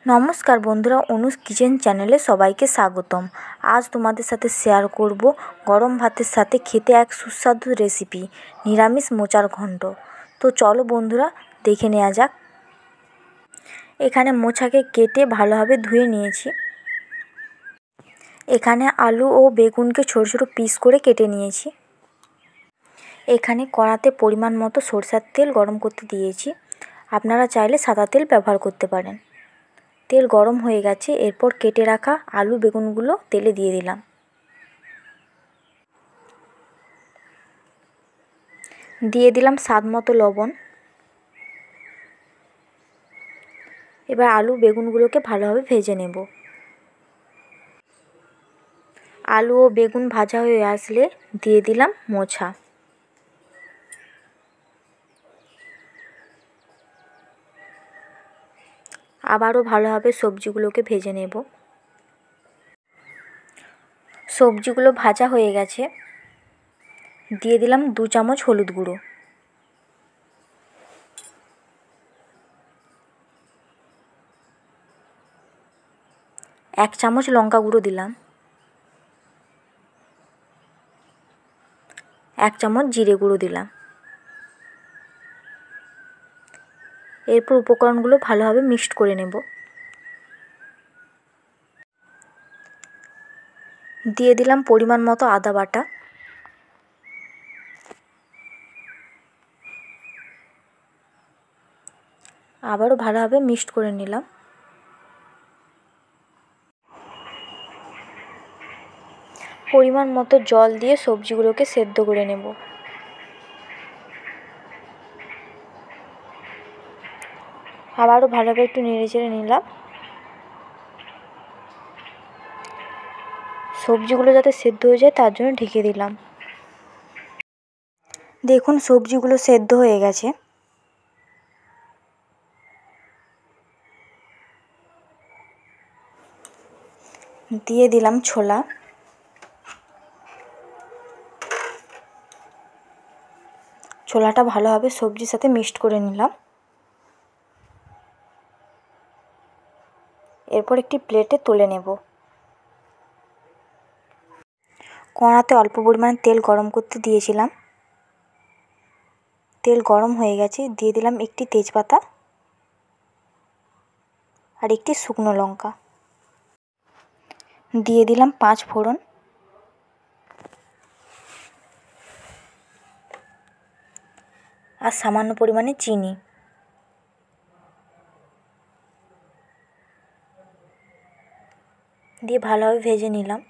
নমস্কার বন্ধুরা, অনুজ কিচেন চ্যানেলে সবাইকে স্বাগতম। আজ তোমাদের সাথে শেয়ার করব গরম ভাতের সাথে খেতে এক সুস্বাদু রেসিপি, নিরামিষ মোচার ঘন্ট। তো চলো বন্ধুরা, দেখে নেওয়া যাক। এখানে মোচাকে কেটে ভালোভাবে ধুয়ে নিয়েছি। এখানে আলু ও বেগুনকে ছোট ছোট পিস করে কেটে নিয়েছি। এখানে কড়াতে পরিমাণ মতো সরষের তেল গরম করতে দিয়েছি। আপনারা চাইলে সাদা তেল ব্যবহার করতে পারেন। তেল গরম হয়ে গেছে, এরপর কেটে রাখা আলু বেগুনগুলো তেলে দিয়ে দিলাম। দিয়ে দিলাম স্বাদ মতো লবণ। এবার আলু বেগুনগুলোকে ভালোভাবে ভেজে নেব। আলু ও বেগুন ভাজা হয়ে আসলে দিয়ে দিলাম মোচা। আবারও ভালোভাবে সবজিগুলোকে ভেজে নেব। সবজিগুলো ভাজা হয়ে গেছে, দিয়ে দিলাম 2 চামচ হলুদ গুঁড়ো, 1 চামচ লঙ্কা গুঁড়ো দিলাম, 1 চামচ জিরে গুঁড়ো দিলাম। এরপর উপকরণগুলো ভালোভাবে মিক্সড করে নেব। দিয়ে দিলাম পরিমাণ মতো আদা বাটা, আবারও ভালোভাবে মিক্সড করে নিলাম। পরিমাণ মতো জল দিয়ে সবজিগুলোকে সেদ্ধ করে নেব। আবারও ভালোভাবে একটু নেড়েচেড়ে নিলাম। সবজিগুলো যাতে সেদ্ধ হয়ে যায় তার জন্য ঢেকে দিলাম। দেখুন সবজিগুলো সেদ্ধ হয়ে গেছে। দিয়ে দিলাম ছোলা। ছোলাটা ভালোভাবে সবজির সাথে মিক্সড করে নিলাম। এরপর একটি প্লেটে তুলে নেব। কড়াতে অল্প পরিমাণে তেল গরম করতে দিয়েছিলাম। তেল গরম হয়ে গেছে, দিয়ে দিলাম একটি তেজপাতা আর একটি শুকনো লঙ্কা। দিয়ে দিলাম 5 ফোড়ন। আর সামান্য পরিমাণে চিনি। দিয়ে ভালোভাবে ভেজে নিলাম।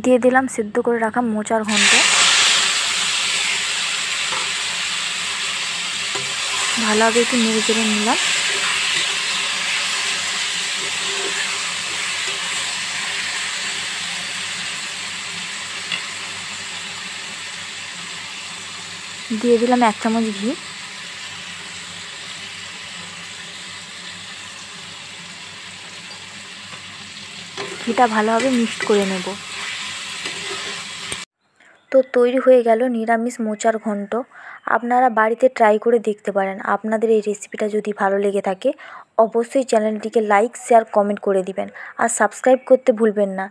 দিয়ে দিলাম সিদ্ধ করে রাখা মোচার ঘন্ট। ভালোভাবে একটু নেড়ে চেড়ে নিলাম। দিয়ে দিলাম 1 চামচ ঘি। ঘিটা ভালোভাবে মিক্সড করে নেব। তো তৈরি হয়ে গেল নিরামিষ মোচার ঘন্ট। আপনারা বাড়িতে ট্রাই করে দেখতে পারেন। আপনাদের এই রেসিপিটা যদি ভালো লেগে থাকে অবশ্যই চ্যানেলটিকে লাইক, শেয়ার, কমেন্ট করে দিবেন আর সাবস্ক্রাইব করতে ভুলবেন না।